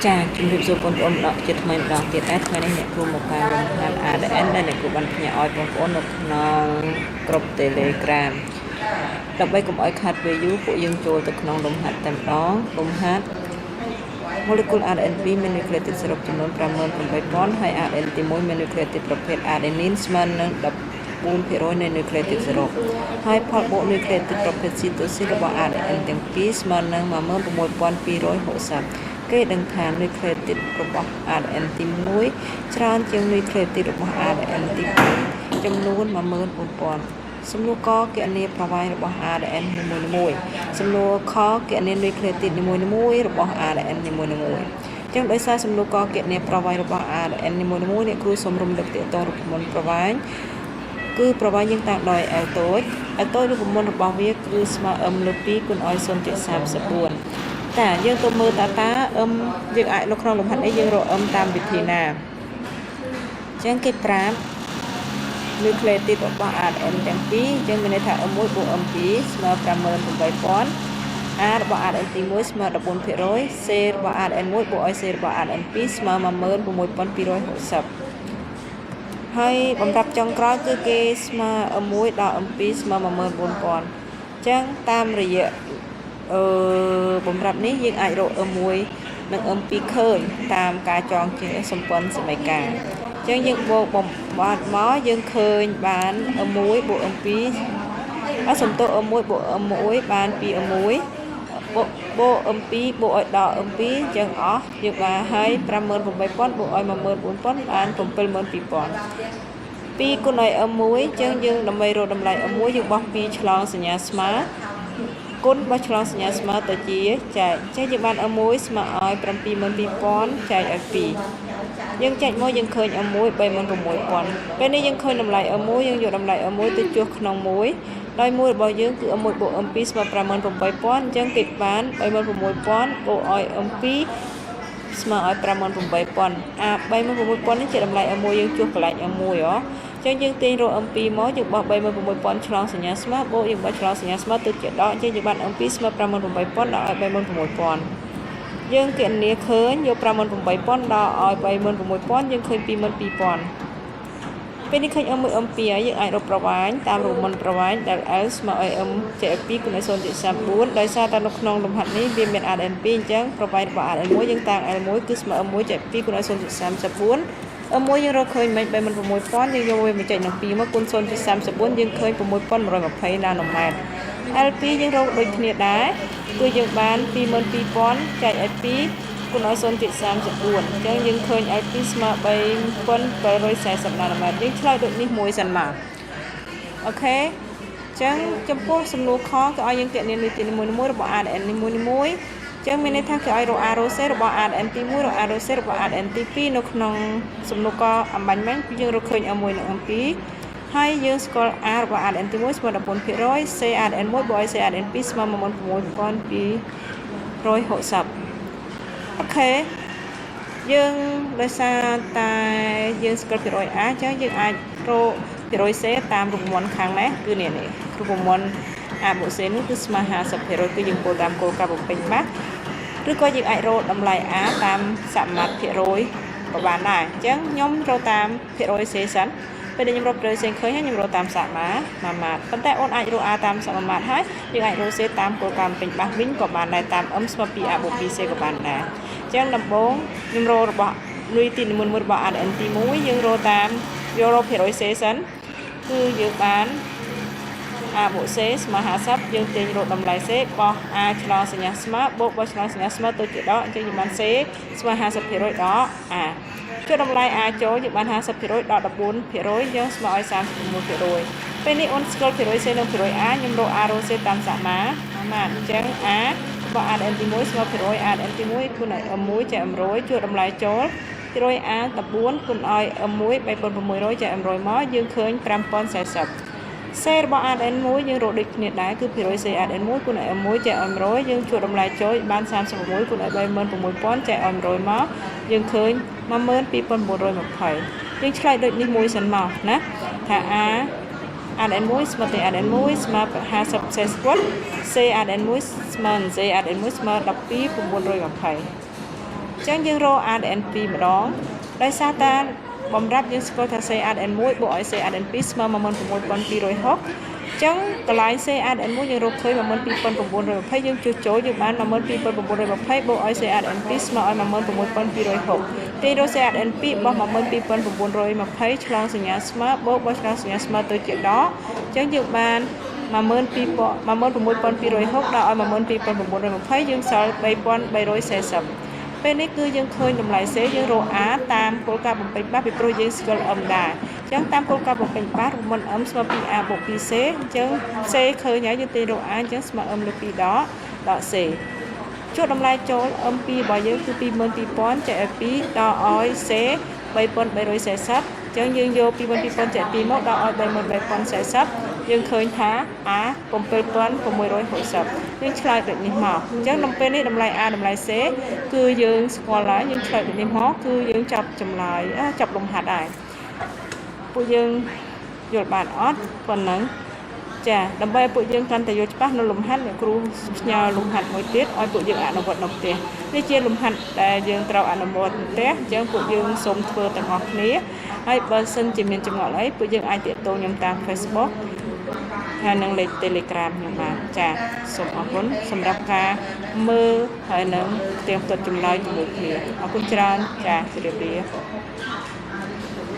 ចាជំរាបសួរបងប្អូនម្ដងទៀតថ្មីម្ដងទៀតដែរថ្ងៃនេះអ្នកគ្រូមកការរំខាន ADN ដែលអ្នកគ្រូបានផ្ញើឲ្យបងប្អូននៅក្នុងក្រុម Telegram ដើម្បីកុំឲ្យខាត់ពេលយូរពួកយើងចូលទៅក្នុងលំហាត់តែម្ដងលំហាត់ molecule RNP មាន nucleotide សរុបចំនួន 58,000 ហើយ RNP ទី1មាន nucleotide ប្រភេទ adenine ស្មើនឹង 14% នៃ nucleotide សរុបហើយផលបូក nucleotide ប្រភេទ cytosine របស់ RNP ទាំងពីរស្មើនឹង 16,260 គេដឹងថា nucleotide របស់ RNP ទី1ច្រើនជាង nucleotide របស់ RNP ទី2ចំនួន 14,000 សំណួរកគណនាប្រវែងរបស់ ADN នីមួយៗសំណួរខគណនា nucleotide នីមួយៗរបស់ ADN នីមួយៗចឹងដោយសារសំណួរកគណនាប្រវែងរបស់ ADN នីមួយៗអ្នកគ្រូសូមរំលឹកទាក់ទងរូបមន្តប្រវែងគឺប្រវែងយើងតាមដោយ L តូចរូបមន្តរបស់វាគឺស្មើ m លើ2គុណឲ្យ 0.34 តាយើងទៅមើលតាយើងអាចនៅក្នុងលំហាត់នេះយើងរក m តាមវិធីណាចឹងគេប្រាប់ nucleotide របស់ RN ទាំងពីរយើងមានន័យថា M1 បូក M2 ស្មើ 58,000 R របស់ RN ទី1ស្មើ 14% C របស់ RN1 បូកឲ្យ C របស់ RN2 ស្មើ 16,260 ហើយបំរាប់ចុងក្រោយគឺគេស្មើ M1 ដល់ M2 ស្មើ 14,000 អញ្ចឹងតាមរយៈបំរាប់នេះយើងអាចរក M1 និង M2 ឃើញតាមការចងជាសម្ព័ន្ធសមីការចឹងយើងបូកបំបាត់មកយើងឃើញបាន M1 បូក M2 សំទោស M1 បូក M1 បាន 2M1 បូក M2 បូកឲ្យដល់ M2 ចឹងអស់យើងបានហើយ 58,000 បូកឲ្យ 14,000 បាន 72,000 2គុណឲ្យ M1 ចឹងយើងដើម្បីរកតម្លៃ M1 យើងបោះ2ឆ្លងសញ្ញាស្មើគុណបោះឆ្លងសញ្ញាស្មើទៅជាចែកចឹងយើងបាន M1 ស្មើឲ្យ 72,000 ចែកឲ្យ2យើងចែកមកយើងឃើញ M1 36,000 ពេលនេះយើងឃើញតម្លៃ M1 យើងយកតម្លៃ M1 ទៅជួសក្នុង1ដោយ1របស់យើងគឺ M1 បូក M2 ស្មើ 58,000 អញ្ចឹងគេបាន 36,000 បូកឲ្យ M2 ស្មើឲ្យ 58,000 អា 36,000 នេះជាតម្លៃ M1 យើងជួសកន្លែង M1 ចឹងយើងទាញរក M2 មកយើងបោះ 36,000 ឆ្លងសញ្ញាស្មើបូកយើងបោះឆ្លងសញ្ញាស្មើទៅជាដកអញ្ចឹងយើងបាន M2 ស្មើ 58,000 ដល់ឲ្យ 36,000 យើងគណនាឃើញយក 58,000 ដល់ឲ្យ 36,000 យើងឃើញ 22,000 ពេលនេះឃើញ M1 M2 ហើយយើងអាចរកប្រវែងតាមរូបមន្តប្រវែងដែល L ស្មើឲ្យ M ចែក2គុណឲ្យ 0.34 ដោយសារតែនៅក្នុងលំហាត់នេះវាមាន RN 2អញ្ចឹងប្រវែងរបស់ RN 1យើងតាំង L1 គឺស្មើ M1 ចែក2គុណឲ្យ 0.34 M1 យើងរកឃើញមិន 36,000 យើងយកវាមកចែកនឹង2មកគុណ 0.34 យើងឃើញ 6,120 nanomètre L2 យើងរកដូចគ្នាដែរគឺយើងបាន 22,000 ចែកឲ្យ2គុណឲ្យ 0.34 អញ្ចឹងយើងឃើញ L2 ស្មើ 3,740 nanomètre យើងឆ្លើយដូចនេះមួយសិនមកអូខេអញ្ចឹងចំពោះសំណួរខគេឲ្យយើងគណនានីតិនីមួយៗរបស់ ADN នីមួយៗចឹងមានន័យថាគេឲ្យរក ROC របស់ RN ទី1រក ROC របស់ RN ទី2នៅក្នុងសំណួរកអំបញ្ញមិញយើងរកឃើញ M1 និង M2 ហើយយើងស្គាល់ R របស់ RN ទី1ស្មើ 14% C RN 1បូកឲ្យ C RN 2ស្មើ 16,260 អូខេយើងដោយសារតែយើងស្គាល់ភាគរយ A អញ្ចឹងយើងអាចរកភាគរយ C តាមរូបមន្តខាងនេះគឺនេះរូបមន្ត A បូក C នេះគឺស្មើ 50% គឺយើងពោលតាមគោលការណ៍បំពេញច្បាស់ឬក៏យើងអាចរកតម្លៃ A តាមសមាមាត្រភាគរយក៏បានដែរអញ្ចឹងខ្ញុំរកតាមភាគរយ C សិនពេលខ្ញុំរកភាគរយ C ឃើញហើយខ្ញុំរកតាមសមាមាត្រប៉ុន្តែអូនអាចរក A តាមសមាមាត្រហើយយើងអាចរក C តាមគោលការណ៍បំពេញច្បាស់វិញក៏បានដែរតាម M ស្មើ 2A បូក 2C ក៏បានដែរអញ្ចឹងដំបូងខ្ញុំរករបស់លុយទីនីមួយៗរបស់ RN ទី1យើងរកតាមយករកភាគរយ C សិនគឺយើងបាន A បូក C ស្មើ 50យើងទាញរកតម្លៃ C បោះ A ឆ្លងសញ្ញាស្មើបូកបោះឆ្លងសញ្ញាស្មើទៅជាដកអញ្ចឹងយើងបាន C ស្មើ 50% ដល់ A ចុះតម្លៃ A ចូលយើងបាន 50% ដល់ 14% យើងស្មើឲ្យ 36% ពេលនេះអូនស្គាល់ភាគរយ C និងភាគរយ A ខ្ញុំរក A រក C តាមសមាមាត្រអញ្ចឹង A របស់ RN ទី1ស្មើភាគរយ RN ទី1គុណឲ្យ M1 ចែក M100 ជួយតម្លៃចូលភាគរយ A 14គុណឲ្យ M1 3600ចែក M100 មកយើងឃើញ 5,040 C របស់ RN 1យើងរកដូចគ្នាដែរគឺភាគរយ C RN 1គុណឲ្យ M1 ចែក M100 យើងជួយតម្លៃចូលបាន 36គុណឲ្យ 36,000 ចែក M100 មកយើងឃើញ 12,920 យើងឆ្លើយដូចនេះមួយសិនមកណាថា A RN1 ស្មើទៅ RN1 ស្មើ50សេស្វ៉ាត់ C RN1 ស្មើ C RN1 ស្មើ12920 ចឹងយើងរក RN2 ម្ដងដោយសារតែបំរាប់យើងស្គាល់ថា CRN1 បូកឲ្យ CRN2 ស្មើ16260 ចឹងកន្លែង CRN1 យើងរកឃើញ12920 យើងជួសជុលយើងបាន12920 បូកឲ្យ CRN2 ស្មើឲ្យ16260 ទីរក CRN2 បោះ12920 ឆ្លងសញ្ញាស្មើបូកឆ្លងសញ្ញាស្មើទៅជាដកចឹងយើងបាន16260 ដល់ឲ្យ12920 យើងសល់3340ពេលនេះគឺយើងឃើញតម្លៃ C យើងរក A តាមគោលការណ៍បំពេញបាសពីព្រោះយើងស្គាល់ M ដែរអញ្ចឹងតាមគោលការណ៍បំពេញបាសរមុន M ស្មើ 2A បូក 2C អញ្ចឹង C ឃើញហើយយើងទាញរក A អញ្ចឹងស្មើ M លើ2ដក C ជួតម្លៃចូល M2 របស់យើងគឺ 22000 ចែកឲ្យ2ដល់ឲ្យ C 3340 អញ្ចឹងយើងយក22000 ចែក2មកដល់ឲ្យ33040យើងឃើញថា A 7660យើងឆ្លើយដូចនេះមកអញ្ចឹងដល់ពេលនេះតម្លៃ A តម្លៃ C គឺយើងស្គាល់ហើយយើងឆ្លើយដូចនេះមកគឺយើងចាប់ចម្លើយចាប់លំហាត់ដែរពួកយើងយល់បានអត់ប៉ុណ្ណឹងចាដើម្បីឲ្យពួកយើងកាន់តែយល់ច្បាស់នៅលំហាត់អ្នកគ្រូផ្ញើលំហាត់មួយទៀតឲ្យពួកយើងអនុវត្តនៅផ្ទះនេះជាលំហាត់ដែលយើងត្រូវអនុវត្តនៅផ្ទះអញ្ចឹងពួកយើងសូមធ្វើទាំងអស់គ្នាហើយបើសិនជាមានចម្ងល់អីពួកយើងអាចទាក់ទងខ្ញុំតាម Facebook ហើយនឹងលេខ Telegram ខ្ញុំបានចាសូមអរគុណសម្រាប់ការមើលហើយនឹងផ្ទៀងផ្ទាត់ចម្លើយជាមួយគ្នាអរគុណច្រើនចាជម្រាបលា